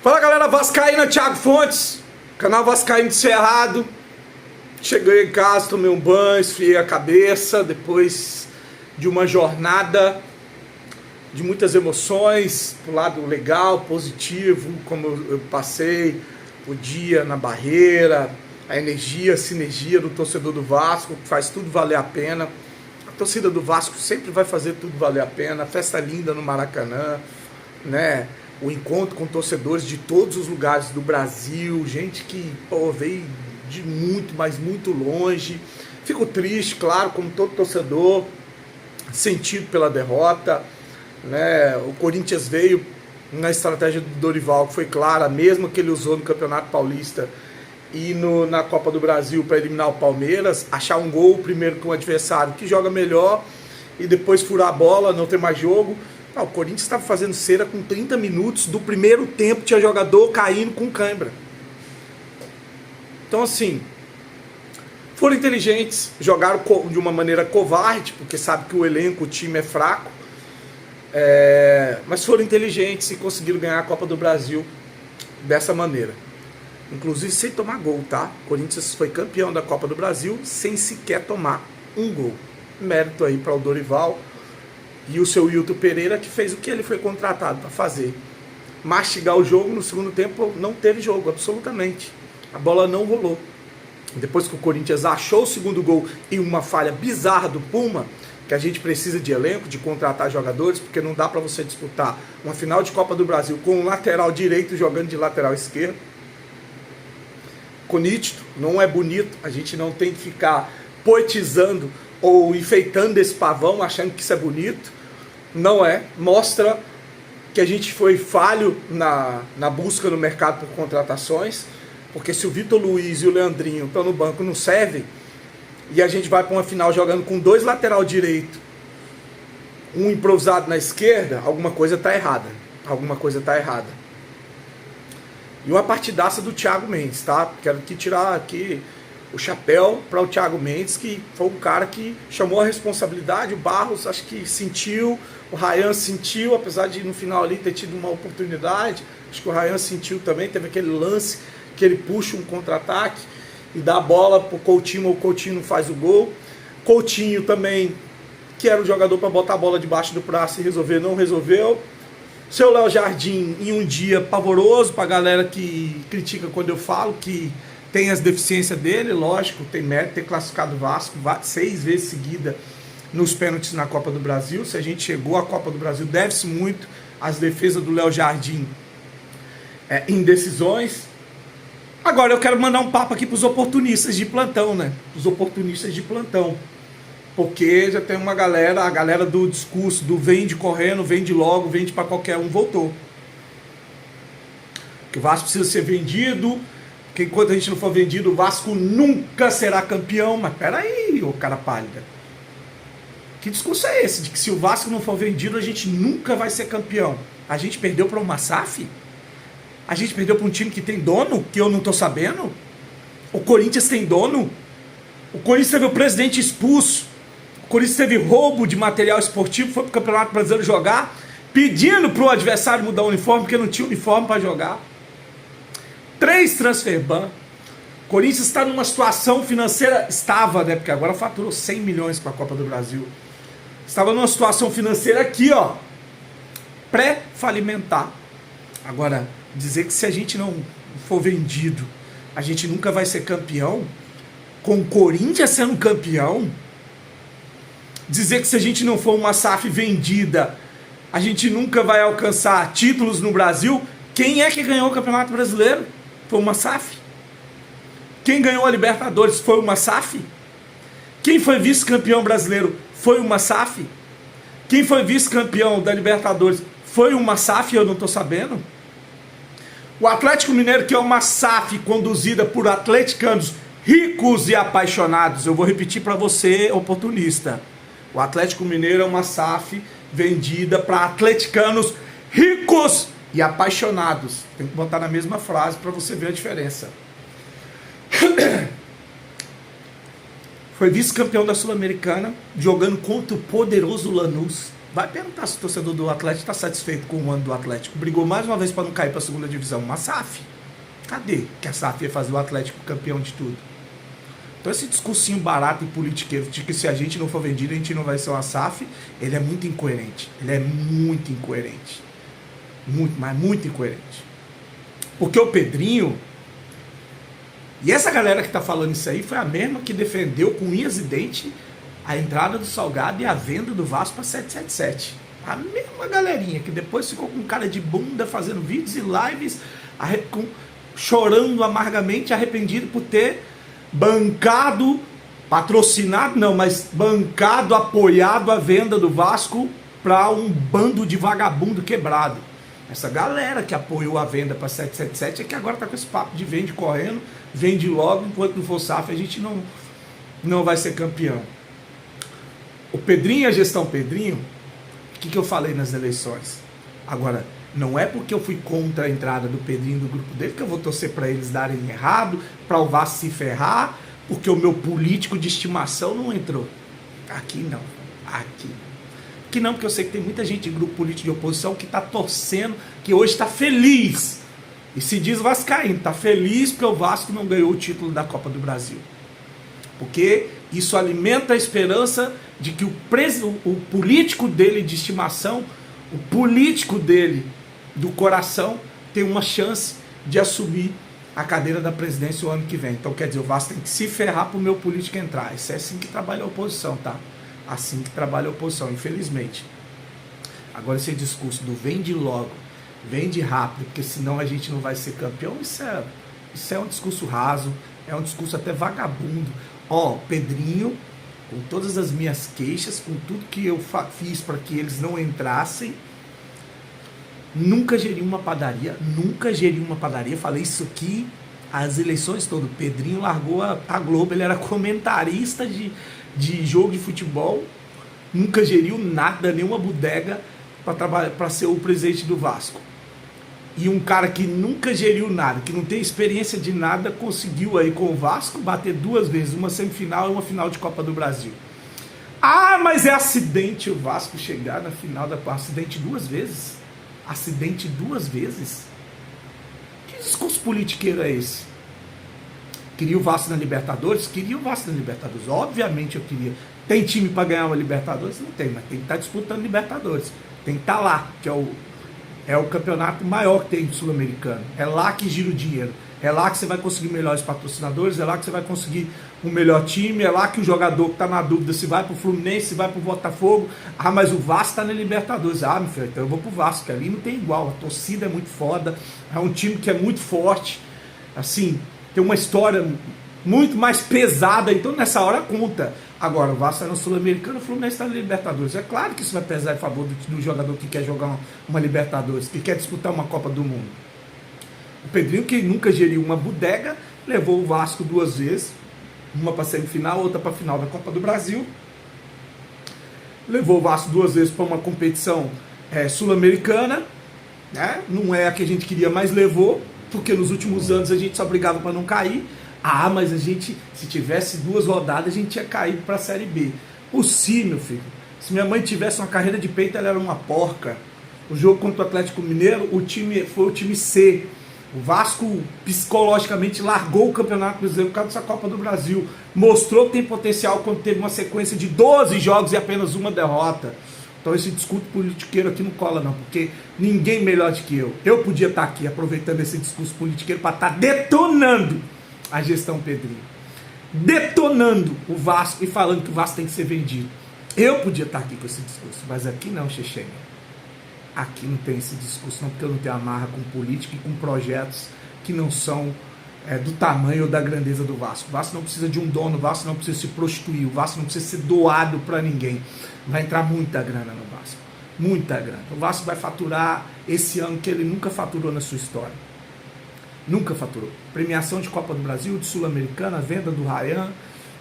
Fala galera vascaína, Thiago Fontes, canal Vascaíno de Cerrado. Cheguei em casa, tomei um banho, esfriei a cabeça depois de uma jornada de muitas emoções, pro lado legal, positivo, como eu passei o dia na Barreira, a energia, a sinergia do torcedor do Vasco, que faz tudo valer a pena. A torcida do Vasco sempre vai fazer tudo valer a pena, festa linda no Maracanã, né? O encontro com torcedores de todos os lugares do Brasil, gente que veio de muito, mas muito longe. Fico triste, claro, como todo torcedor, sentido pela derrota, né? O Corinthians veio na estratégia do Dorival, que foi clara, a mesma que ele usou no Campeonato Paulista e na Copa do Brasil para eliminar o Palmeiras, achar um gol primeiro com o adversário que joga melhor e depois furar a bola, não ter mais jogo. O Corinthians estava fazendo cera com 30 minutos do primeiro tempo, tinha jogador caindo com cãibra. Então assim, foram inteligentes, jogaram de uma maneira covarde, porque sabe que o elenco, o time é fraco, mas foram inteligentes e conseguiram ganhar a Copa do Brasil dessa maneira. Inclusive sem tomar gol, tá? O Corinthians foi campeão da Copa do Brasil sem sequer tomar um gol. Mérito aí para o Dorival e o seu Hilton Pereira, que fez o que ele foi contratado para fazer. Mastigar o jogo. No segundo tempo não teve jogo, absolutamente. A bola não rolou. Depois que o Corinthians achou o segundo gol e uma falha bizarra do Puma, que a gente precisa de elenco, de contratar jogadores, porque não dá para você disputar uma final de Copa do Brasil com um lateral direito jogando de lateral esquerdo. Ficou nítido, não é bonito, a gente não tem que ficar poetizando ou enfeitando esse pavão, achando que isso é bonito. Não é, mostra que a gente foi falho na busca no mercado por contratações, porque se o Vitor Luiz e o Leandrinho estão no banco, não servem, e a gente vai para uma final jogando com dois lateral direito, um improvisado na esquerda, alguma coisa está errada. Alguma coisa está errada. E uma partidaça do Thiago Mendes, tá? Quero aqui tirar aqui o chapéu para o Thiago Mendes, que foi um cara que chamou a responsabilidade. O Barros acho que sentiu, o Ryan sentiu, apesar de no final ali ter tido uma oportunidade. Acho que o Ryan sentiu também, teve aquele lance que ele puxa um contra-ataque e dá a bola pro Coutinho, o Coutinho não faz o gol. Coutinho também, que era o jogador para botar a bola debaixo do braço e resolver, não resolveu. Seu Léo Jardim em um dia pavoroso, pra galera que critica quando eu falo que tem as deficiências dele, lógico, tem mérito ter classificado o Vasco 6 vezes seguida nos pênaltis na Copa do Brasil. Se a gente chegou à Copa do Brasil, deve-se muito às defesas do Léo Jardim em decisões. Agora eu quero mandar um papo aqui pros oportunistas de plantão, né? Os oportunistas de plantão. Porque já tem uma galera, a galera do discurso do vende correndo, vende logo, vende para qualquer um, voltou. Que o Vasco precisa ser vendido, porque enquanto a gente não for vendido, o Vasco nunca será campeão. Mas peraí, ô cara pálida. Que discurso é esse? De que se o Vasco não for vendido, a gente nunca vai ser campeão. A gente perdeu para uma SAF? A gente perdeu para um time que tem dono, que eu não tô sabendo? O Corinthians tem dono? O Corinthians teve o presidente expulso. O Corinthians teve roubo de material esportivo, foi pro Campeonato Brasileiro jogar, pedindo pro adversário mudar o uniforme, porque não tinha uniforme para jogar. 3 transfer ban. O Corinthians está numa situação financeira, estava, né, porque agora faturou 100 milhões para a Copa do Brasil. Estava numa situação financeira aqui, ó, pré-falimentar. Agora, dizer que se a gente não for vendido, a gente nunca vai ser campeão, com o Corinthians sendo campeão, dizer que se a gente não for uma SAF vendida, a gente nunca vai alcançar títulos no Brasil. Quem é que ganhou o Campeonato Brasileiro? Foi uma SAF. Quem ganhou a Libertadores foi uma SAF. Quem foi vice-campeão brasileiro foi uma SAF. Quem foi vice-campeão da Libertadores foi uma SAF, eu não estou sabendo. O Atlético Mineiro, que é uma SAF conduzida por atleticanos ricos e apaixonados. Eu vou repetir para você, oportunista. O Atlético Mineiro é uma SAF vendida para atleticanos ricos e apaixonados. Tem que botar na mesma frase para você ver a diferença. Foi vice-campeão da Sul-Americana, jogando contra o poderoso Lanús. Vai perguntar se o torcedor do Atlético está satisfeito com o ano do Atlético. Brigou mais uma vez para não cair para a segunda divisão. Uma SAF. Cadê que a SAF ia fazer o Atlético campeão de tudo? Então esse discursinho barato e politiqueiro de que se a gente não for vendido, a gente não vai ser uma SAF, ele é muito incoerente. Ele é muito incoerente. Muito, mas muito incoerente. Porque o Pedrinho... E essa galera que está falando isso aí foi a mesma que defendeu com unhas e dentes a entrada do Salgado e a venda do Vasco para 777. A mesma galerinha que depois ficou com cara de bunda fazendo vídeos e lives chorando amargamente, arrependido por ter bancado, patrocinado não, mas bancado, apoiado a venda do Vasco para um bando de vagabundo quebrado. Essa galera que apoiou a venda para 777 é que agora está com esse papo de vende correndo, vende logo, enquanto não for SAF a gente não vai ser campeão. O Pedrinho, a gestão Pedrinho, o que eu falei nas eleições? Agora, não é porque eu fui contra a entrada do Pedrinho do grupo dele que eu vou torcer para eles darem errado, para o Vasco se ferrar, porque o meu político de estimação não entrou. Aqui não. Aqui não, porque eu sei que tem muita gente de grupo político de oposição que está torcendo, que hoje está feliz. E se diz vascaíno, está feliz porque o Vasco não ganhou o título da Copa do Brasil. Porque isso alimenta a esperança de que o político dele de estimação, o político dele do coração, tem uma chance de assumir a cadeira da presidência o ano que vem. Então quer dizer, o Vasco tem que se ferrar para o meu político entrar. Isso é assim que trabalha a oposição, tá? Assim que trabalha a oposição, infelizmente. Agora esse discurso do vende logo, vende rápido, porque senão a gente não vai ser campeão, isso é um discurso raso, é um discurso até vagabundo. Pedrinho, com todas as minhas queixas, com tudo que eu fiz para que eles não entrassem, nunca geriu uma padaria, falei isso aqui, as eleições todas. Pedrinho largou a Globo, ele era comentarista de jogo de futebol, nunca geriu nada, nenhuma bodega para ser o presidente do Vasco. E um cara que nunca geriu nada, que não tem experiência de nada, conseguiu aí com o Vasco bater 2 vezes, uma semifinal e uma final de Copa do Brasil. Mas é acidente o Vasco chegar na final da Copa. Acidente 2 vezes? Acidente 2 vezes? Que discurso politiqueiro é esse? Queria o Vasco na Libertadores? Queria o Vasco na Libertadores. Obviamente eu queria. Tem time para ganhar uma Libertadores? Não tem, mas tem que estar disputando Libertadores. Tem que estar lá, que é o campeonato maior que tem do Sul-Americano. É lá que gira o dinheiro. É lá que você vai conseguir melhores patrocinadores, é lá que você vai conseguir um melhor time, é lá que o jogador que está na dúvida se vai para o Fluminense, se vai para o Botafogo. Mas o Vasco está na Libertadores. Meu filho, então eu vou para o Vasco, que ali não tem igual. A torcida é muito foda, é um time que é muito forte, assim, tem uma história muito mais pesada, então nessa hora conta. Agora, o Vasco está no Sul-Americano, o Fluminense está na Libertadores. É claro que isso vai pesar em favor do jogador que quer jogar uma Libertadores, que quer disputar uma Copa do Mundo. O Pedrinho, que nunca geriu uma bodega, levou o Vasco 2 vezes, uma para semifinal, outra para a final da Copa do Brasil. Levou o Vasco 2 vezes para uma competição sul-americana, né? Não é a que a gente queria, mas levou, porque nos últimos anos a gente só brigava para não cair. Mas a gente, se tivesse 2 rodadas, a gente tinha caído para a Série B. Meu filho. Se minha mãe tivesse uma carreira de peito, ela era uma porca. O jogo contra o Atlético Mineiro, foi o time C. O Vasco, psicologicamente, largou o Campeonato Brasileiro por causa dessa Copa do Brasil. Mostrou que tem potencial quando teve uma sequência de 12 jogos e apenas uma derrota. Então esse discurso politiqueiro aqui não cola não, porque ninguém melhor do que eu. Eu podia estar aqui aproveitando esse discurso politiqueiro para estar detonando a gestão Pedrinho, detonando o Vasco e falando que o Vasco tem que ser vendido. Eu podia estar aqui com esse discurso, mas aqui não, Chechê. Aqui não tem esse discurso não, porque eu não tenho amarra com política e com projetos que não são do tamanho ou da grandeza do Vasco. O Vasco não precisa de um dono, o Vasco não precisa se prostituir, o Vasco não precisa ser doado para ninguém. Vai entrar muita grana no Vasco, muita grana. O Vasco vai faturar esse ano que ele nunca faturou na sua história. Nunca faturou. Premiação de Copa do Brasil, de Sul-Americana, venda do Ryan,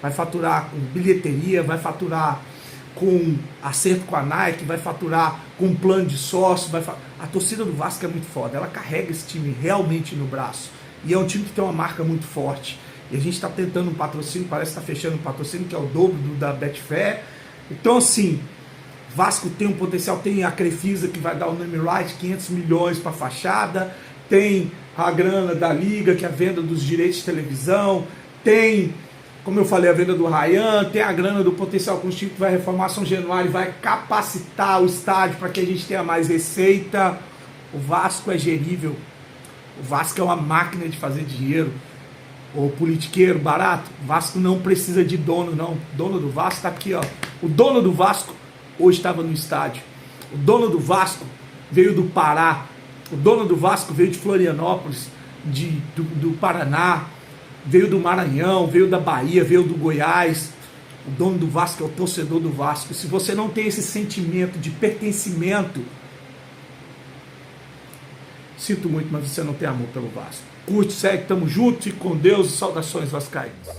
vai faturar com bilheteria, vai faturar com acerto com a Nike, vai faturar com plano de sócio. A torcida do Vasco é muito foda, ela carrega esse time realmente no braço. E é um time que tem uma marca muito forte. E a gente está tentando um patrocínio, parece que está fechando um patrocínio que é o dobro da Betfair. Então, assim, Vasco tem um potencial, tem a Crefisa que vai dar o name right, 500 milhões para fachada, tem a grana da Liga, que é a venda dos direitos de televisão, tem, como eu falei, a venda do Ryan, tem a grana do potencial construtivo que vai reformar São Januário, vai capacitar o estádio para que a gente tenha mais receita. O Vasco é gerível, o Vasco é uma máquina de fazer dinheiro. O politiqueiro barato, o Vasco não precisa de dono, não. O dono do Vasco está aqui, ó. O dono do Vasco hoje estava no estádio. O dono do Vasco veio do Pará. O dono do Vasco veio de Florianópolis, do Paraná, veio do Maranhão, veio da Bahia, veio do Goiás. O dono do Vasco é o torcedor do Vasco. Se você não tem esse sentimento de pertencimento, sinto muito, mas você não tem amor pelo Vasco. Curte, segue, tamo junto, fique com Deus e saudações vascaínas.